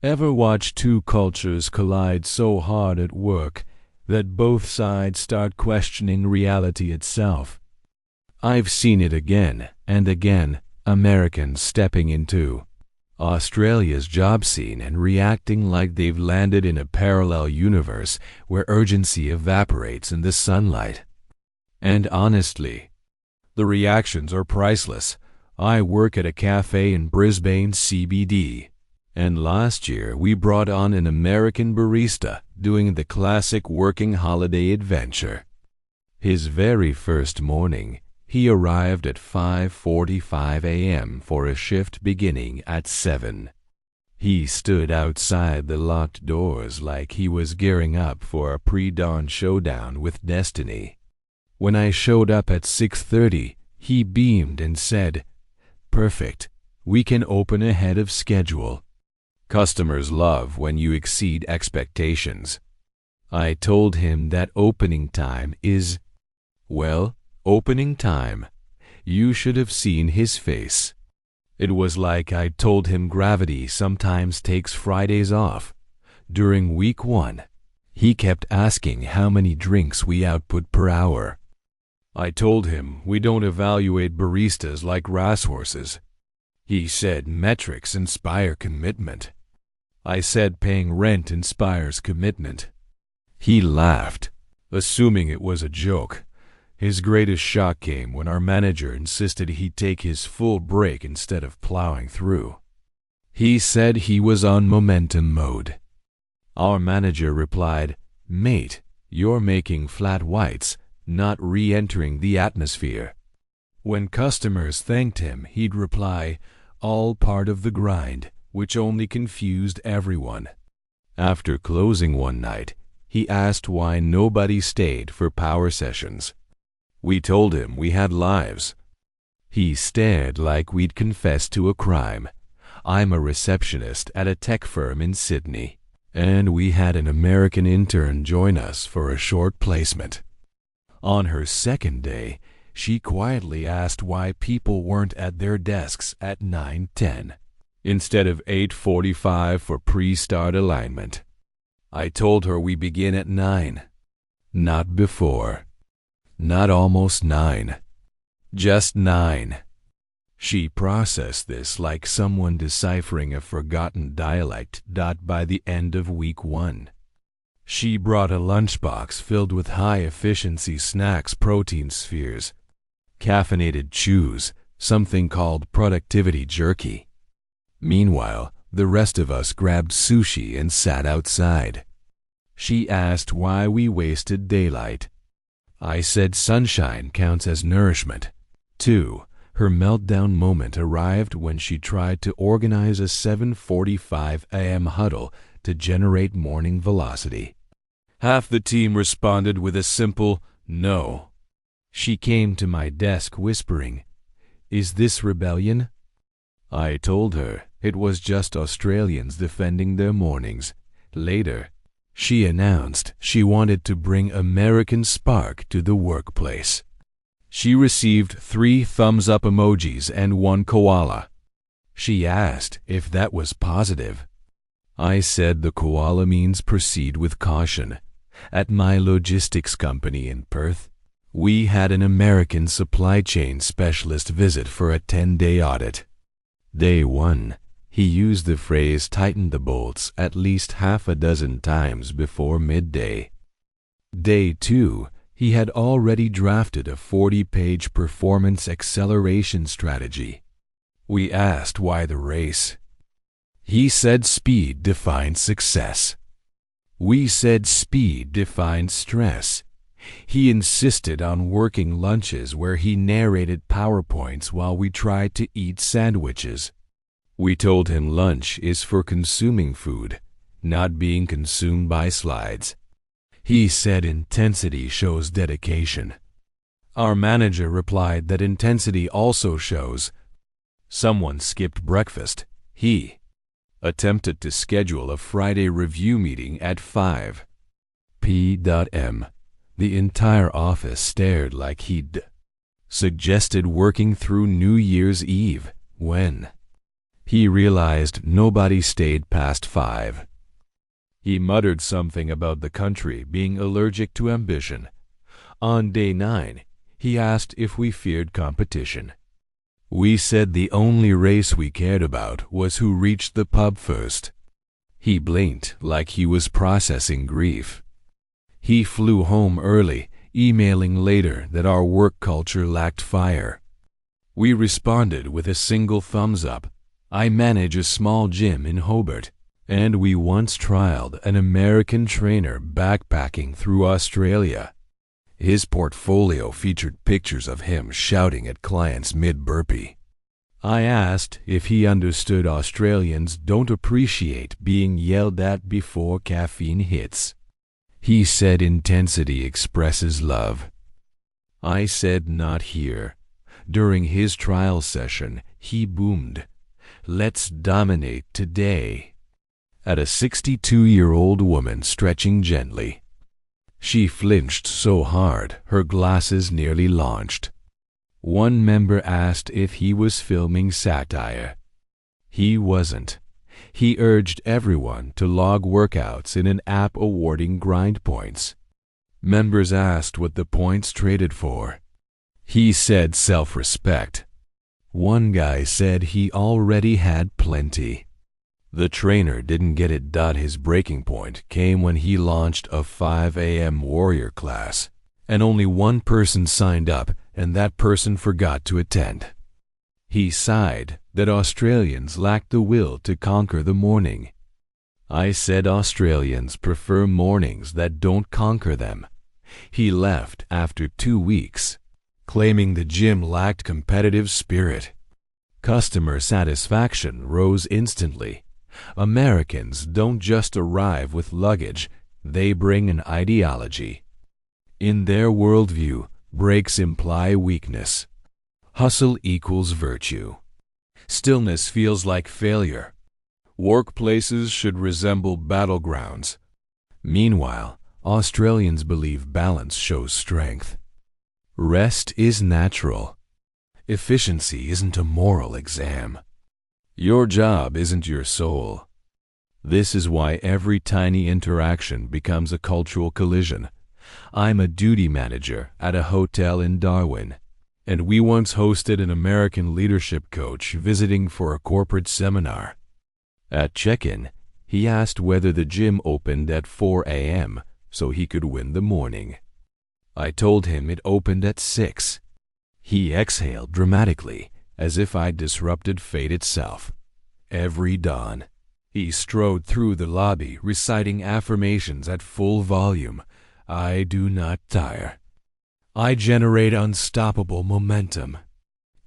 Ever watch two cultures collide so hard at work that both sides start questioning reality itself? I've seen it again and again, Americans stepping into Australia's job scene and reacting like they've landed in a parallel universe where urgency evaporates in the sunlight. And honestly, the reactions are priceless. I work at a cafe in Brisbane CBD, and last year we brought on an American barista doing the classic working holiday adventure. His very first morning, he arrived at 5:45 a.m. for a shift beginning at 7. He stood outside the locked doors like he was gearing up for a pre-dawn showdown with destiny. When I showed up at 6:30, he beamed and said, "Perfect, we can open ahead of schedule." Customers love when you exceed expectations. I told him that opening time is, well, opening time. You should have seen his face. It was like I told him gravity sometimes takes Fridays off. During week 1, he kept asking how many drinks we output per hour. I told him we don't evaluate baristas like racehorses. He said metrics inspire commitment. I said paying rent inspires commitment. He laughed, assuming it was a joke. His greatest shock came when our manager insisted he take his full break instead of plowing through. He said he was on momentum mode. Our manager replied, "Mate, you're making flat whites, not re-entering the atmosphere." When customers thanked him, he'd reply, "All part of the grind," which only confused everyone. After closing one night, he asked why nobody stayed for power sessions. We told him we had lives. He stared like we'd confessed to a crime. I'm a receptionist at a tech firm in Sydney, and we had an American intern join us for a short placement. On her second day, she quietly asked why people weren't at their desks at 9:10 instead of 8:45 for pre-start alignment. I told her we begin at 9, not before. Not almost 9, just 9. She processed this like someone deciphering a forgotten dialect. By the end of week 1, she brought a lunchbox filled with high-efficiency snacks, protein spheres, caffeinated chews, something called productivity jerky. Meanwhile, the rest of us grabbed sushi and sat outside. She asked why we wasted daylight. I said sunshine counts as nourishment. 2. Her meltdown moment arrived when she tried to organize a 7:45 a.m. huddle to generate morning velocity. Half the team responded with a simple no. She came to my desk whispering, "Is this rebellion?" I told her it was just Australians defending their mornings. Later, she announced she wanted to bring American spark to the workplace. She received 3 thumbs-up emojis and 1 koala. She asked if that was positive. I said the koala means proceed with caution. At my logistics company in Perth, we had an American supply chain specialist visit for a 10-day audit. Day 1, he used the phrase "tighten the bolts" at least half a dozen times before midday. Day 2, he had already drafted a 40-page performance acceleration strategy. We asked why the race. He said speed defines success. We said speed defines stress. He insisted on working lunches where he narrated PowerPoints while we tried to eat sandwiches. We told him lunch is for consuming food, not being consumed by slides. He said intensity shows dedication. Our manager replied that intensity also shows. Someone skipped breakfast. He attempted to schedule a Friday review meeting at 5 p.m. The entire office stared like he'd suggested working through New Year's Eve when He realized nobody stayed past 5. He muttered something about the country being allergic to ambition. On day 9, he asked if we feared competition. We said the only race we cared about was who reached the pub first. He blinked like he was processing grief. He flew home early, emailing later that our work culture lacked fire. We responded with a single thumbs up. I manage a small gym in Hobart, and we once trialed an American trainer backpacking through Australia. His portfolio featured pictures of him shouting at clients mid-burpee. I asked if he understood Australians don't appreciate being yelled at before caffeine hits. He said intensity expresses love. I said not here. During his trial session, he boomed, "Let's dominate today," at a 62-year-old woman stretching gently. She flinched so hard her glasses nearly launched. One member asked if he was filming satire. He wasn't. He urged everyone to log workouts in an app awarding grind points. Members asked what the points traded for. He said self-respect. One guy said he already had plenty. The trainer didn't get it. His breaking point came when he launched a 5 a.m. warrior class, and only one person signed up, and that person forgot to attend. He sighed that Australians lacked the will to conquer the morning. I said Australians prefer mornings that don't conquer them. He left after 2 weeks, claiming the gym lacked competitive spirit. Customer satisfaction rose instantly. Americans don't just arrive with luggage, they bring an ideology. In their worldview, breaks imply weakness. Hustle equals virtue. Stillness feels like failure. Workplaces should resemble battlegrounds. Meanwhile, Australians believe balance shows strength. Rest is natural. Efficiency isn't a moral exam. Your job isn't your soul. This is why every tiny interaction becomes a cultural collision. I'm a duty manager at a hotel in Darwin, and we once hosted an American leadership coach visiting for a corporate seminar. At check-in, he asked whether the gym opened at 4 a.m. so he could win the morning. I told him it opened at 6. He exhaled dramatically, as if I'd disrupted fate itself. Every dawn, he strode through the lobby reciting affirmations at full volume. I do not tire. I generate unstoppable momentum.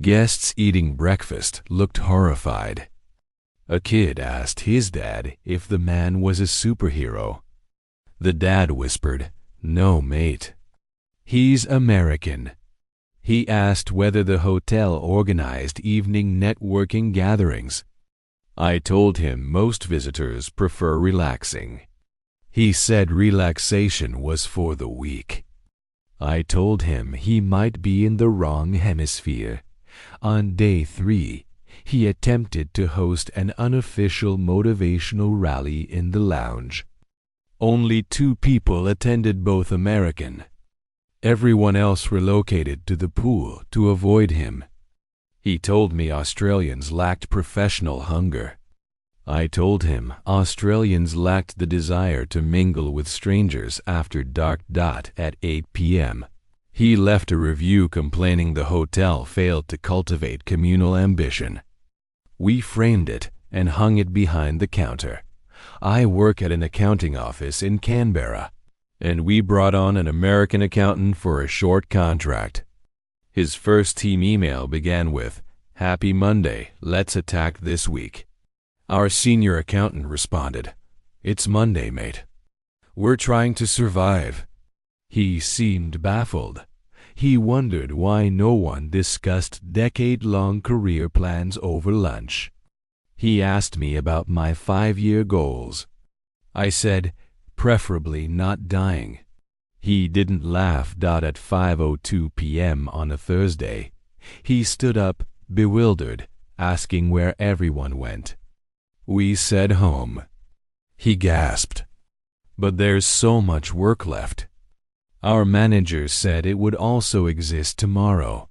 Guests eating breakfast looked horrified. A kid asked his dad if the man was a superhero. The dad whispered, "No, mate. He's American." He asked whether the hotel organized evening networking gatherings. I told him most visitors prefer relaxing. He said relaxation was for the weak. I told him he might be in the wrong hemisphere. On day 3, he attempted to host an unofficial motivational rally in the lounge. Only 2 people attended, both American. Everyone else relocated to the pool to avoid him. He told me Australians lacked professional hunger. I told him Australians lacked the desire to mingle with strangers after dark. At 8 p.m., he left a review complaining the hotel failed to cultivate communal ambition. We framed it and hung it behind the counter. I work at an accounting office in Canberra, and we brought on an American accountant for a short contract. His first team email began with, "Happy Monday, let's attack this week." Our senior accountant responded, "It's Monday, mate. We're trying to survive." He seemed baffled. He wondered why no one discussed decade-long career plans over lunch. He asked me about my 5-year goals. I said, preferably not dying. He didn't laugh. At 5:02 p.m. on a Thursday, he stood up, bewildered, asking where everyone went. We said home. He gasped. But there's so much work left. Our manager said it would also exist tomorrow.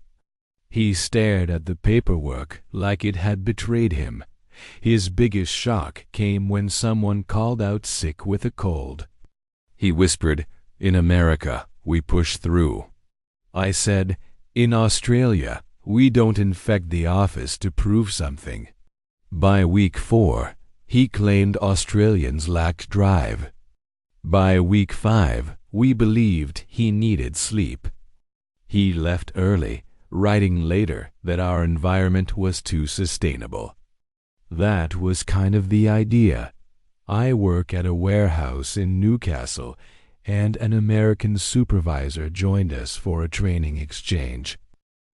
He stared at the paperwork like it had betrayed him. His biggest shock came when someone called out sick with a cold. He whispered, "In America, we push through." I said, "In Australia, we don't infect the office to prove something." By week 4, he claimed Australians lacked drive. By week 5, we believed he needed sleep. He left early, writing later that our environment was too sustainable. That was kind of the idea. I work at a warehouse in Newcastle, and an American supervisor joined us for a training exchange.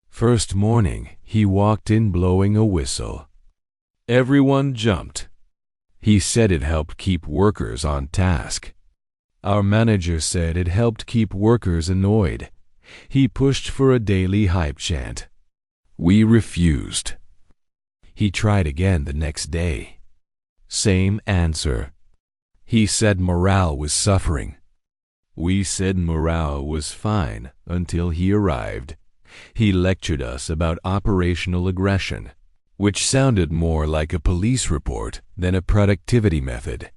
First morning, he walked in blowing a whistle. Everyone jumped. He said it helped keep workers on task. Our manager said it helped keep workers annoyed. He pushed for a daily hype chant. We refused. He tried again the next day. Same answer. He said morale was suffering. We said morale was fine until he arrived. He lectured us about operational aggression, which sounded more like a police report than a productivity method.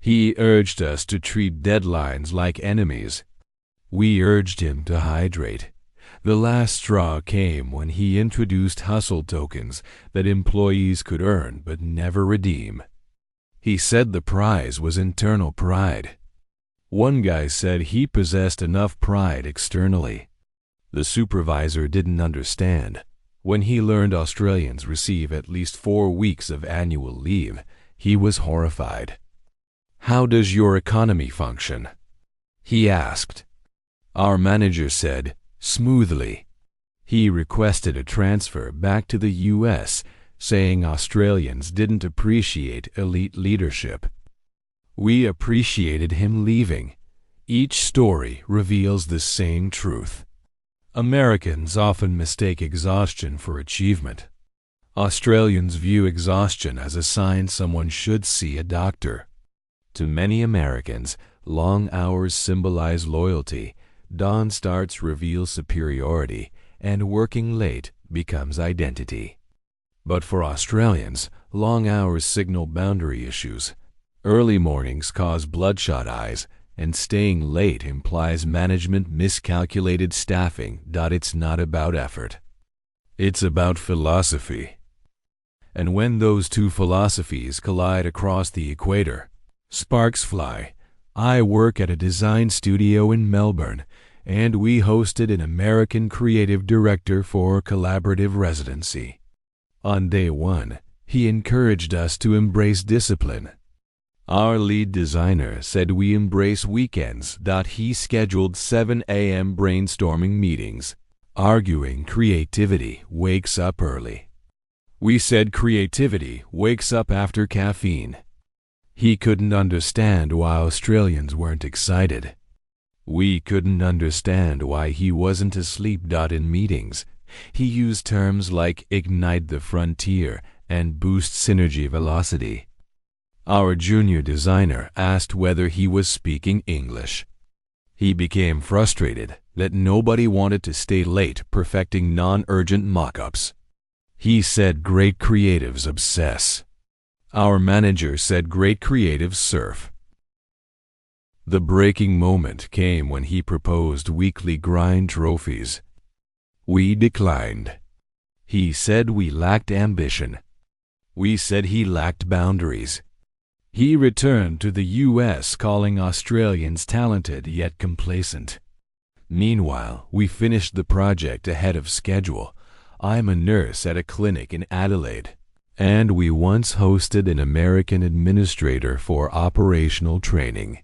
He urged us to treat deadlines like enemies. We urged him to hydrate. The last straw came when he introduced hustle tokens that employees could earn but never redeem. He said the prize was internal pride. One guy said he possessed enough pride externally. The supervisor didn't understand. When he learned Australians receive at least 4 weeks of annual leave, he was horrified. How does your economy function? He asked. Our manager said, smoothly. He requested a transfer back to the U.S., saying Australians didn't appreciate elite leadership. We appreciated him leaving. Each story reveals the same truth. Americans often mistake exhaustion for achievement. Australians view exhaustion as a sign someone should see a doctor. To many Americans, long hours symbolize loyalty, dawn starts reveal superiority, and working late becomes identity. But for Australians, long hours signal boundary issues. Early mornings cause bloodshot eyes, and staying late implies management miscalculated staffing. It's not about effort. It's about philosophy. And when those two philosophies collide across the equator, sparks fly. I work at a design studio in Melbourne, and we hosted an American creative director for collaborative residency. On day 1, he encouraged us to embrace discipline. Our lead designer said we embrace weekends. He scheduled 7 a.m. brainstorming meetings, arguing creativity wakes up early. We said creativity wakes up after caffeine. He couldn't understand why Australians weren't excited. We couldn't understand why he wasn't asleep. In meetings, he used terms like ignite the frontier and boost synergy velocity. Our junior designer asked whether he was speaking English. He became frustrated that nobody wanted to stay late perfecting non-urgent mock-ups. He said great creatives obsess. Our manager said great creatives surf. The breaking moment came when he proposed weekly grind trophies. We declined. He said we lacked ambition. We said he lacked boundaries. He returned to the U.S. calling Australians talented yet complacent. Meanwhile, we finished the project ahead of schedule. I'm a nurse at a clinic in Adelaide, and we once hosted an American administrator for operational training.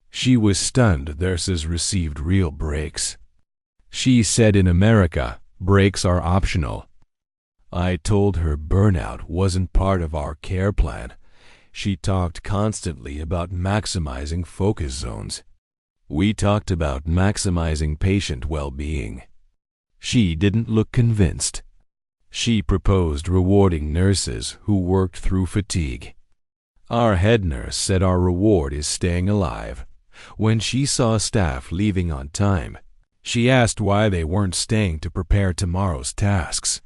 She was stunned nurses received real breaks. She said in America, breaks are optional. I told her burnout wasn't part of our care plan. She talked constantly about maximizing focus zones. We talked about maximizing patient well-being. She didn't look convinced. She proposed rewarding nurses who worked through fatigue. Our head nurse said our reward is staying alive. When she saw staff leaving on time, she asked why they weren't staying to prepare tomorrow's tasks.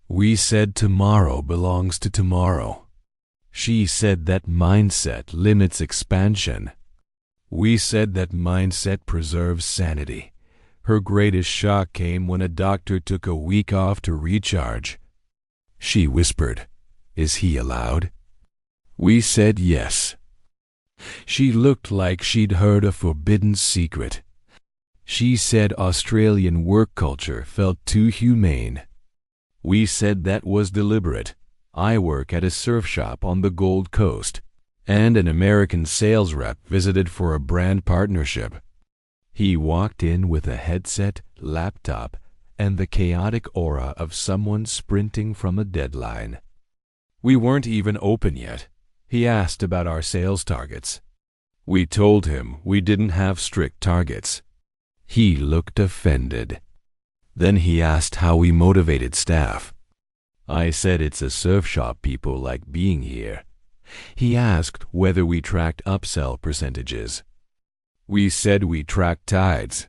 We said tomorrow belongs to tomorrow. She said that mindset limits expansion. We said that mindset preserves sanity. Her greatest shock came when a doctor took a week off to recharge. She whispered, "Is he allowed?" We said yes. She looked like she'd heard a forbidden secret. She said Australian work culture felt too humane. We said that was deliberate. I work at a surf shop on the Gold Coast, and an American sales rep visited for a brand partnership. He walked in with a headset, laptop, and the chaotic aura of someone sprinting from a deadline. We weren't even open yet. He asked about our sales targets. We told him we didn't have strict targets. He looked offended. Then he asked how we motivated staff. I said it's a surf shop people like being here. He asked whether we tracked upsell percentages. We said we tracked tides.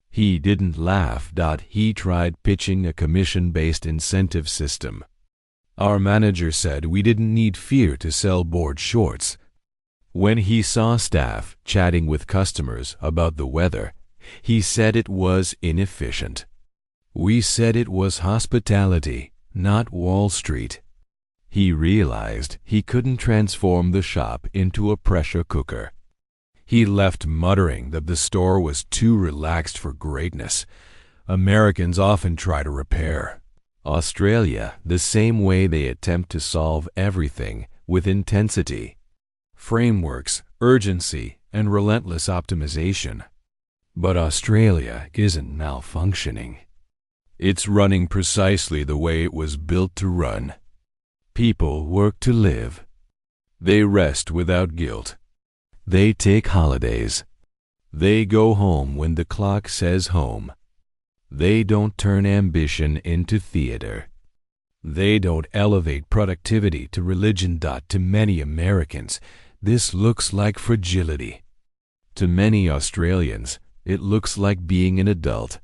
He didn't laugh. He tried pitching a commission-based incentive system. Our manager said we didn't need fear to sell board shorts. When he saw staff chatting with customers about the weather, he said it was inefficient. We said it was hospitality, not Wall Street. He realized he couldn't transform the shop into a pressure cooker. He left muttering that the store was too relaxed for greatness. Americans often try to repair. Australia, the same way they attempt to solve everything with intensity, frameworks, urgency, and relentless optimization. But Australia isn't malfunctioning. It's running precisely the way it was built to run. People work to live. They rest without guilt. They take holidays. They go home when the clock says home. They don't turn ambition into theater. They don't elevate productivity to religion. To many Americans, this looks like fragility. To many Australians, it looks like being an adult.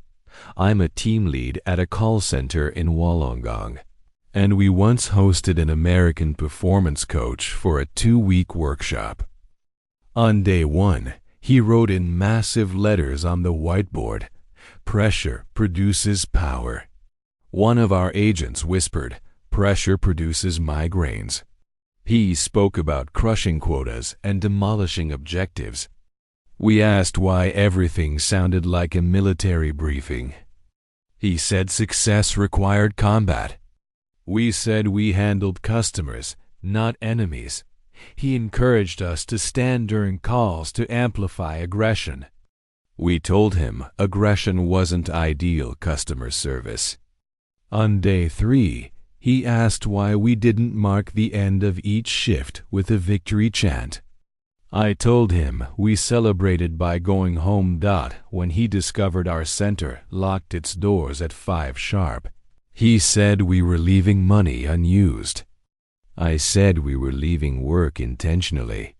I'm a team lead at a call center in Wollongong, and we once hosted an American performance coach for a 2-week workshop. On day 1, he wrote in massive letters on the whiteboard, "Pressure produces power." One of our agents whispered, "Pressure produces migraines." He spoke about crushing quotas and demolishing objectives. We asked why everything sounded like a military briefing. He said success required combat. We said we handled customers, not enemies. He encouraged us to stand during calls to amplify aggression. We told him aggression wasn't ideal customer service. On day 3, he asked why we didn't mark the end of each shift with a victory chant. I told him we celebrated by going home. When he discovered our center locked its doors at 5 sharp, he said we were leaving money unused. I said we were leaving work intentionally.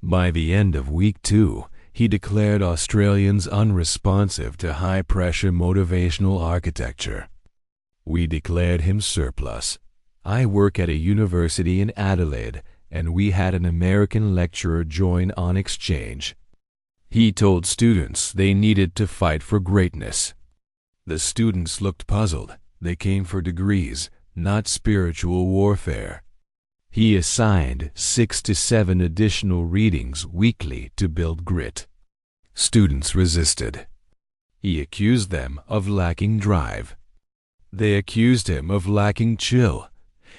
By the end of week 2, he declared Australians unresponsive to high-pressure motivational architecture. We declared him surplus. I work at a university in Adelaide, and we had an American lecturer join on exchange. He told students they needed to fight for greatness. The students looked puzzled. They came for degrees, not spiritual warfare. He assigned 6 to 7 additional readings weekly to build grit. Students resisted. He accused them of lacking drive. They accused him of lacking chill.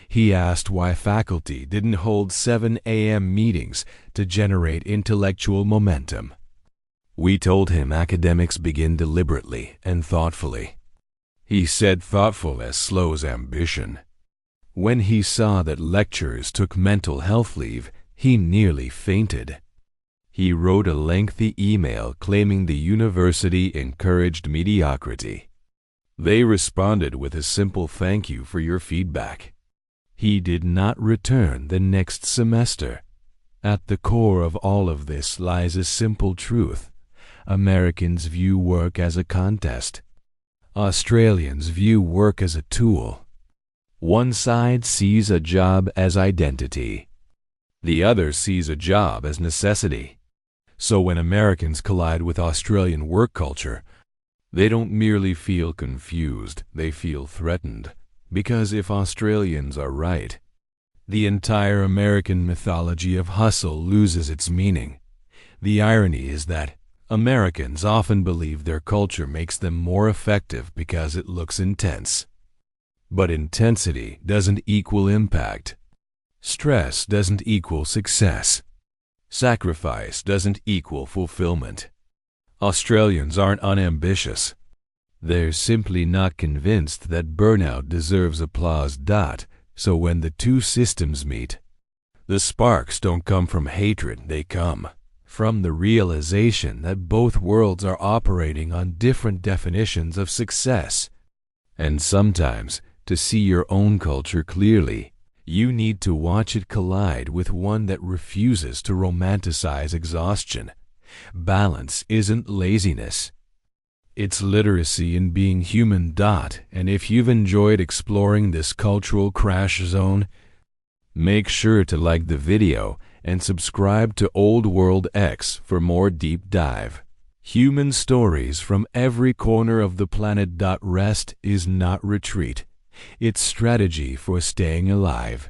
He asked why faculty didn't hold 7 a.m. meetings to generate intellectual momentum. We told him academics begin deliberately and thoughtfully. He said thoughtfulness slows ambition. When he saw that lecturers took mental health leave, he nearly fainted. He wrote a lengthy email claiming the university encouraged mediocrity. They responded with a simple thank you for your feedback. He did not return the next semester. At the core of all of this lies a simple truth. Americans view work as a contest. Australians view work as a tool. One side sees a job as identity. The other sees a job as necessity. So when Americans collide with Australian work culture, they don't merely feel confused, they feel threatened. Because if Australians are right, the entire American mythology of hustle loses its meaning. The irony is that Americans often believe their culture makes them more effective because it looks intense. But intensity doesn't equal impact. Stress doesn't equal success. Sacrifice doesn't equal fulfillment. Australians aren't unambitious. They're simply not convinced that burnout deserves applause. So when the two systems meet, the sparks don't come from hatred, they come from the realization that both worlds are operating on different definitions of success. And sometimes, to see your own culture clearly, you need to watch it collide with one that refuses to romanticize exhaustion. Balance isn't laziness. It's literacy in being human. And if you've enjoyed exploring this cultural crash zone, make sure to like the video and subscribe to Old World X for more deep dive. Human stories from every corner of the planet. Rest is not retreat. It's strategy for staying alive.